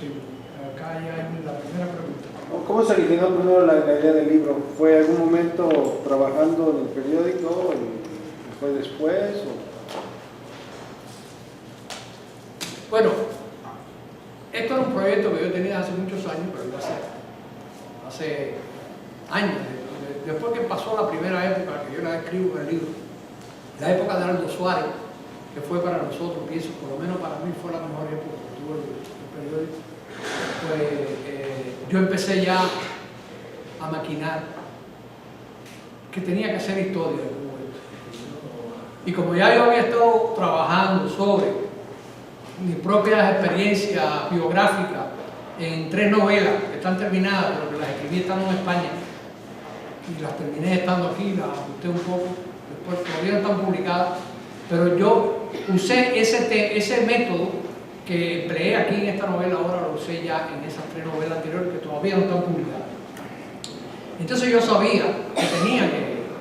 posible. Acá ya hay la primera pregunta. ¿Cómo se originó primero la idea del libro? ¿Fue algún momento trabajando en el periódico y fue después? Bueno, esto era un proyecto que yo tenía hace muchos años, pero hace años. Después que pasó la primera época, que yo la escribo en el libro, la época de Aldo Suárez, que fue para nosotros, pienso, por lo menos para mí fue la mejor época que tuvo el periódico, pues yo empecé ya a maquinar que tenía que hacer historia. Y como ya yo había estado trabajando sobre mis propias experiencias biográficas en 3 novelas que están terminadas, pero que las escribí estando en España, y las terminé estando aquí, las ajusté un poco, después todavía no están publicadas, pero yo usé ese método que empleé aquí en esta novela, ahora lo usé ya en esas 3 novelas anteriores que todavía no están publicadas. Entonces yo sabía que tenía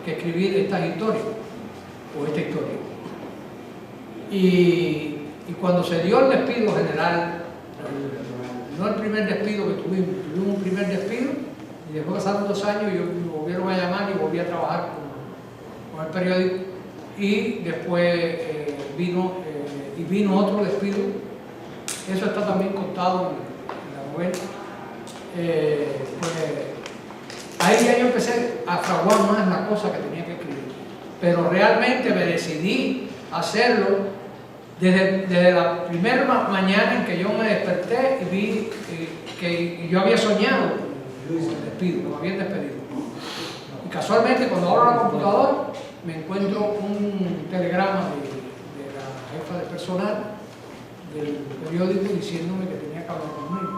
que escribir estas historias, o esta historia. Y cuando se dio el despido general, no el primer despido que tuvimos un primer despido, y después pasaron 2 años y me volvieron a llamar y volví a trabajar con el periódico, y después vino otro despido. Eso está también contado en la novela. Pues ahí ya yo empecé a fraguar más la cosa que tenía que escribir, pero realmente me decidí a hacerlo desde la primera mañana en que yo me desperté y vi que yo había soñado el despido, lo habían despedido. Y casualmente cuando abro la computadora me encuentro un telegrama de la jefa de personal del periódico diciéndome que tenía que hablar conmigo,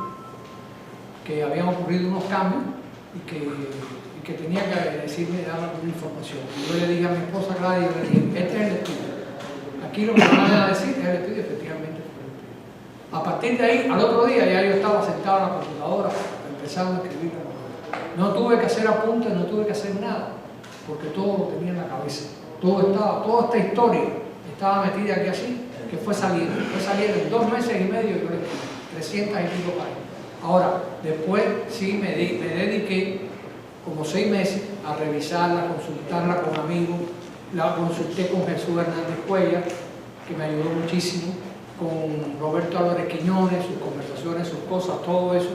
que habían ocurrido unos cambios y que tenía que decirme, dar alguna información. Y yo le dije a mi esposa Gladys, yo le dije, este es el despido. Aquí lo que me van a decir es el despido, efectivamente fue el despido. A partir de ahí, al otro día ya yo estaba sentado en la computadora empezando a escribir la novela. No tuve que hacer apuntes, no tuve que hacer nada, porque todo lo tenía en la cabeza. Toda esta historia estaba metida aquí así, que fue saliendo en 2 meses y medio, yo le escribí 300 y pico páginas. Ahora, después sí me dediqué como 6 meses a revisarla, a consultarla con amigos. La consulté con Jesús Hernández Cuellar, que me ayudó muchísimo, con Roberto Álvarez Quiñones, sus conversaciones, sus cosas, todo eso,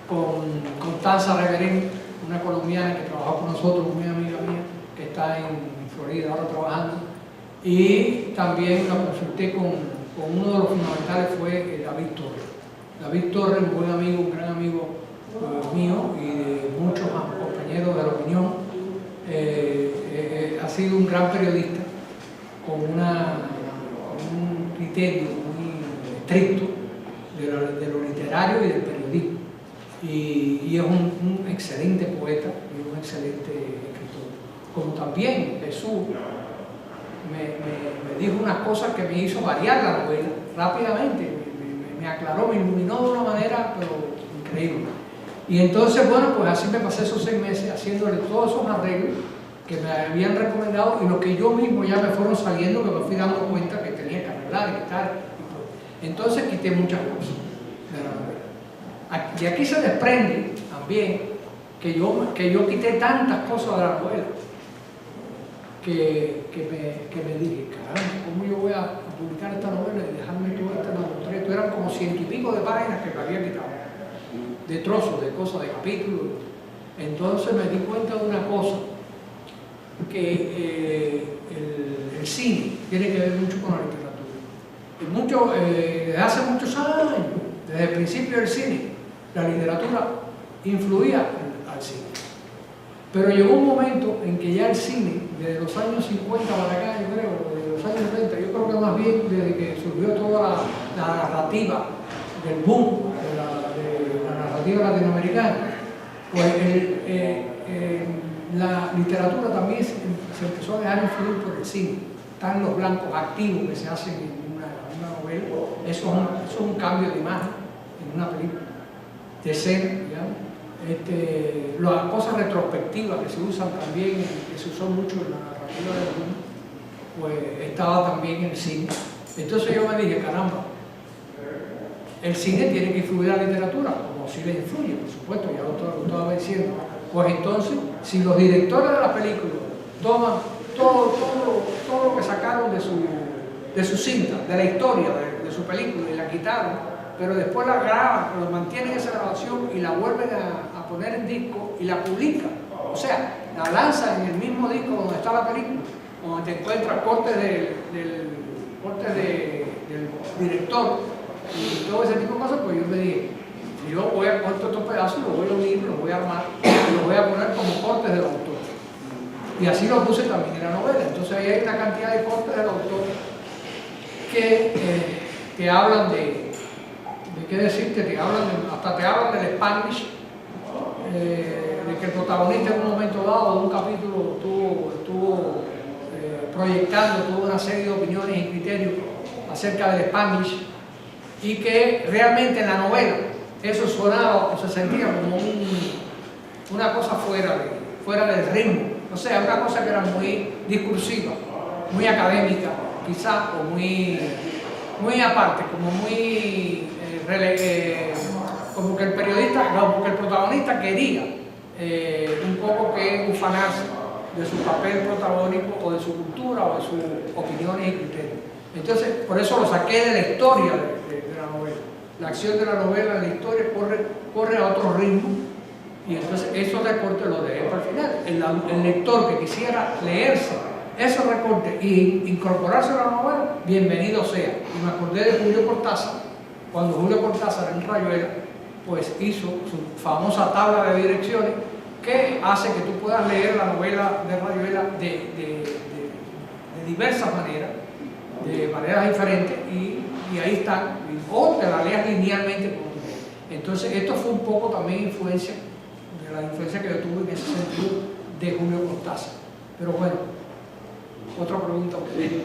con Constanza Reverén, una colombiana que trabajó con nosotros, muy amiga mía, que está en Florida ahora trabajando, y también la consulté con uno de los fundamentales, fue David Torres. David Torres, un buen amigo, un gran amigo mío y de muchos compañeros de la opinión, ha sido un gran periodista con un criterio muy estricto de lo literario y del periodismo, y es un excelente poeta y un excelente escritor. Como también Jesús me dijo unas cosas que me hizo variar la novela rápidamente, me aclaró, me iluminó de una manera pero increíble. Y entonces, bueno, pues así me pasé esos 6 meses haciéndole todos esos arreglos que me habían recomendado y los que yo mismo ya me fueron saliendo, que me fui dando cuenta que tenía que arreglar y tal. Entonces quité muchas cosas de la novela. Y aquí se desprende también que yo quité tantas cosas de la novela que me dije, caramba, ¿cómo yo voy a publicar esta novela y dejarme todo este mamotreto? Eran como 100 y pico de páginas que me había quitado, de trozos, de cosas, de capítulos. Entonces me di cuenta de una cosa, que el cine tiene que ver mucho con la literatura. Desde hace muchos años, desde el principio del cine, la literatura influía al cine. Pero llegó un momento en que ya el cine, desde los años 50 para acá, yo creo, desde los años 30, yo creo que más bien desde que surgió toda la narrativa del boom de la narrativa latinoamericana, pues la literatura también se empezó a dejar influir por el cine. Están los blancos activos que se hacen en una novela. Eso es un cambio de imagen en una película, de escena, digamos. Las cosas retrospectivas que se usan también, que se usó mucho en la narrativa del mundo, pues estaba también en el cine. Entonces yo me dije, caramba, el cine tiene que influir a la literatura, como si le influye, por supuesto, ya lo estaba diciendo. Pues entonces, si los directores de la película toman todo lo que sacaron de su cinta, de la historia de su película, y la quitaron, pero después la graban, pero mantienen esa grabación y la vuelven a poner en disco y la publican. O sea, la lanzan en el mismo disco donde está la película, donde te encuentras cortes del director y todo ese tipo de cosas. Pues yo me dije, yo voy a cortar estos pedazos, los voy a unir, los voy a armar y los voy a poner como cortes del autor. Y así lo puse también en la novela. Entonces ahí hay una cantidad de cortes del autor que hablan de qué decirte, hasta te hablan del Spanglish, de que el protagonista en un momento dado de un capítulo estuvo proyectando toda una serie de opiniones y criterios acerca del Spanglish, y que realmente en la novela eso sonaba o se sentía como una cosa fuera del ritmo, o sea, una cosa que era muy discursiva, muy académica quizá, o muy aparte, como muy como que el protagonista quería un poco que ufanarse de su papel protagónico o de su cultura o de sus opiniones y criterios. Entonces, por eso lo saqué de la historia de la novela. La acción de la novela en la historia corre a otro ritmo, y entonces esos recortes los dejé para el final. El lector que quisiera leerse esos recortes y incorporarse a la novela, bienvenido sea. Y me acordé de Julio Cortázar, cuando Julio Cortázar en Rayuela pues hizo su famosa tabla de direcciones que hace que tú puedas leer la novela de Rayuela de diversas maneras, de maneras diferentes, y ahí están, o te la leas linealmente como tú quieras. Entonces esto fue un poco también influencia, de la influencia que yo tuve en ese sentido de Julio Cortázar. Pero bueno, otra pregunta. Sí.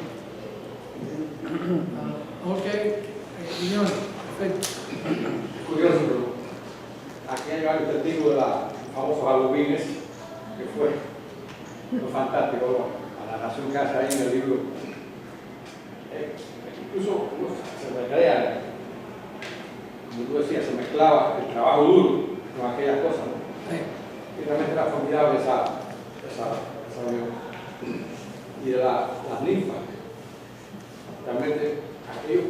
Ok, Guiñón, perfecto. Curioso, pero aquí hay varios testigos de la famosos Halloweenes, que fue lo fantástico, la narración que hace ahí en el libro. Incluso se recrea, como tú decías, se mezclaba el trabajo duro con aquellas cosas, ¿no? Sí. Y realmente era formidable esa unión. Y de las ninfas, realmente aquello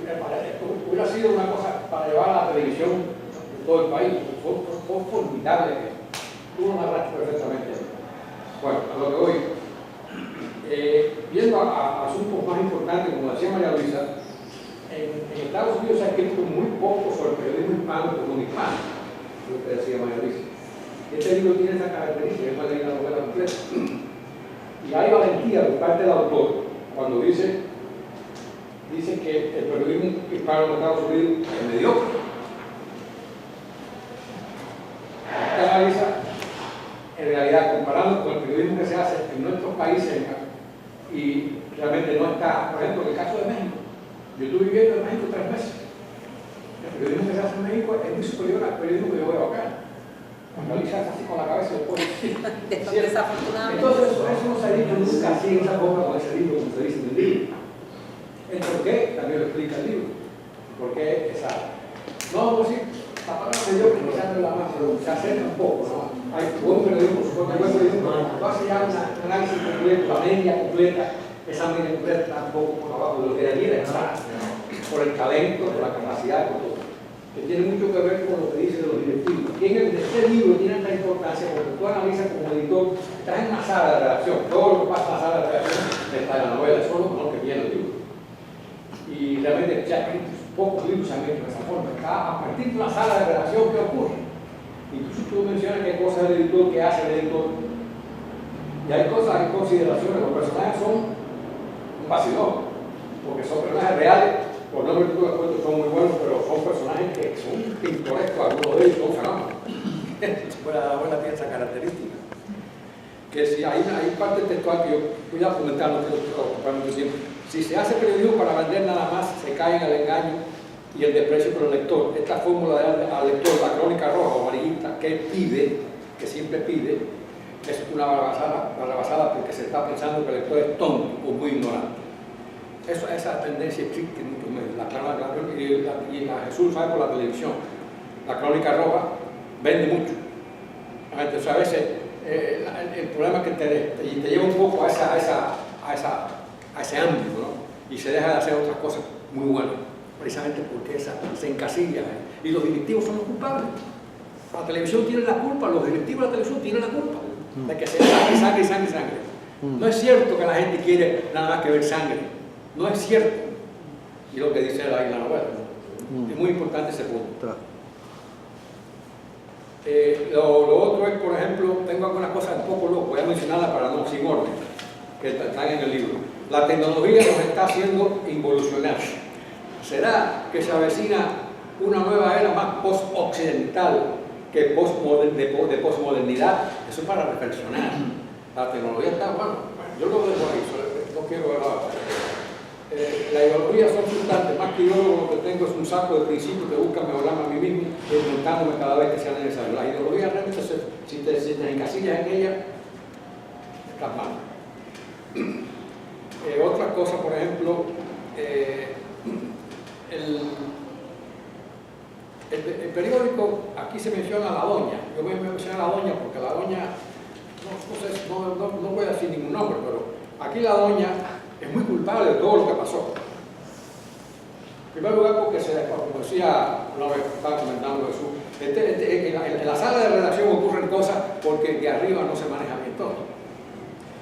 hubiera sido una cosa para llevar a la televisión en todo el país. Fue formidable, tú lo narraste perfectamente. Bueno, a lo que voy, viendo a asuntos más importantes, como decía María Luisa, en Estados Unidos se ha escrito muy poco sobre el periodismo hispano como un hispano, lo que decía María Luisa. Este libro tiene esa característica, es para leer la novela completa. Y hay valentía por parte del autor cuando dice que el periodismo hispano en Estados Unidos es mediocre. Usted analiza, en realidad, comparando con el periodismo que se hace en nuestros países, y realmente no está, por ejemplo, en el caso de México. Yo estuve viviendo en México 3 meses. El periodismo que se hace en México es muy superior al periodismo que yo veo acá. Analizas así con la cabeza después. Desafortunadamente. Entonces, eso no se ha dicho nunca así en esa forma con ese libro, como se dice en el libro. El por qué también lo explica el libro. ¿Por qué esa? No vamos a decir, la palabra de Dios que quizás no es la más, pero se acerca un poco, ¿no? Hay buen periodismo, por supuesto, hay buen periodismo, pero cuando hace ya un análisis completo, la media completa, esa media completa está un poco por abajo de lo que debiera estar, por el talento, por la capacidad, por todo, que tiene mucho que ver con lo que dice de los directivos. Y en este libro tiene esta importancia porque tú analizas como editor, estás en una sala de redacción, todo lo que pasa en la sala de redacción está en la novela, eso es lo mejor que tiene el libro. Y realmente ya pocos libros se han hecho de esa forma. A partir de una sala de redacción, ¿qué ocurre? Incluso tú mencionas qué cosas el editor, qué hace el editor. Y hay cosas, hay consideraciones. Los personajes son un vacilón, porque son personajes reales. Por nombre que tú les cuento son muy buenos, pero son personajes que son pintorescos, algunos de ellos son fenómenos. Buena tiene esa característica. Que si hay parte textual que yo voy a comentar, no quiero ocupar mucho tiempo. Si se hace periodismo para vender nada más, se cae en el engaño y el desprecio por el lector. Esta fórmula al lector, la crónica roja o amarillista, que él pide, que siempre pide, es una barrabasada porque se está pensando que el lector es tonto o muy ignorante. Esa tendencia existe en muchos medios. Y la Jesús sabe por la televisión. La Crónica Roja vende mucho. Entonces a veces el problema es que te lleva un poco a ese ámbito, ¿no? Y se deja de hacer otras cosas muy buenas, precisamente porque se encasilla. Y los directivos son los culpables. La televisión tiene la culpa, los directivos de la televisión tienen la culpa de que sea sangre. No es cierto que la gente quiere nada más que ver sangre. No es cierto. Y lo que dice la novela, ¿no? Es muy importante ese punto. Lo otro es, por ejemplo, tengo algunas cosas un poco locas, voy a mencionarlas para no sin orden, que están en el libro. La tecnología nos está haciendo involucionar. ¿Será que se avecina una nueva era más post-occidental que de posmodernidad? Eso es para reflexionar. La tecnología está, bueno, yo lo dejo ahí, no quiero hablar. La ideología son sustantes, más que yo lo que tengo es un saco de principios que buscan mejorarme a mí mismo, desmontándome cada vez que sea necesario. La ideología realmente, si te encasillas en ella, estás mal. Otra cosa, por ejemplo, el periódico, aquí se menciona a la doña. Yo voy a mencionar a la doña porque la doña, no voy a decir ningún nombre, pero aquí la doña es muy culpable de todo lo que pasó. En primer lugar porque como decía una vez, estaba comentando Jesús, en la sala de redacción ocurren cosas porque de arriba no se maneja bien todo.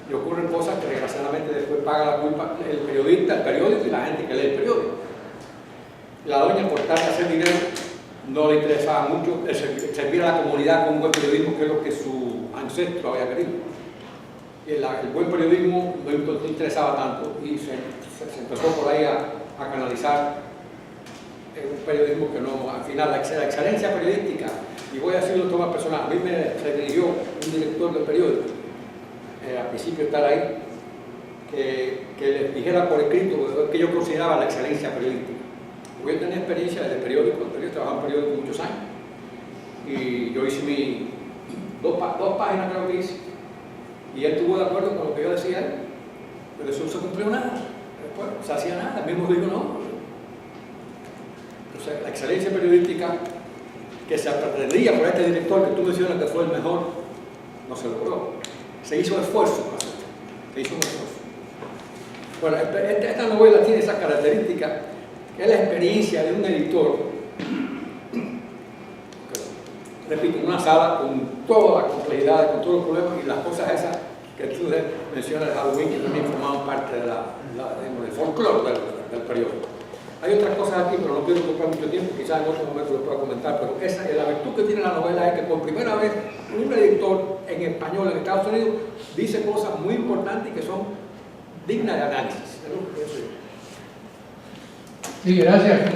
Y ocurren cosas que desgraciadamente después paga la culpa el periodista, el periódico y la gente que lee el periódico. La doña, por tal de hacer dinero, no le interesaba mucho servir a la comunidad con un buen periodismo, que es lo que su ancestro había querido. Y el buen periodismo no interesaba tanto y se empezó por ahí a canalizar un periodismo que no, al final, la excelencia periodística, y voy a decirlo de forma personal, a mí se dirigió un director del periódico, al principio estar ahí, que les dijera por escrito que yo consideraba la excelencia periodística. Porque yo tenía experiencia desde periódico, trabajaba en periódico muchos años, y yo hice dos páginas creo que hice, y él estuvo de acuerdo con lo que yo decía, pero eso no se cumplió nada, después no se hacía nada, el mismo dijo no. Entonces, la excelencia periodística que se pretendía por este director que tú mencionas que fue el mejor, no se logró. Se hizo esfuerzo para hacerlo. Se hizo un esfuerzo. Bueno, esta novela tiene esa característica, que es la experiencia de un editor, repito, en una sala con toda la complejidad, con todos los problemas y las cosas esas que tú mencionas de Halloween, que también formaban parte del folclore del periódico. Hay otras cosas aquí, pero no quiero ocupar mucho tiempo, quizás en otro momento lo pueda comentar, pero la virtud que tiene la novela es que por primera vez un editor en español en Estados Unidos dice cosas muy importantes y que son dignas de análisis. Sí, gracias.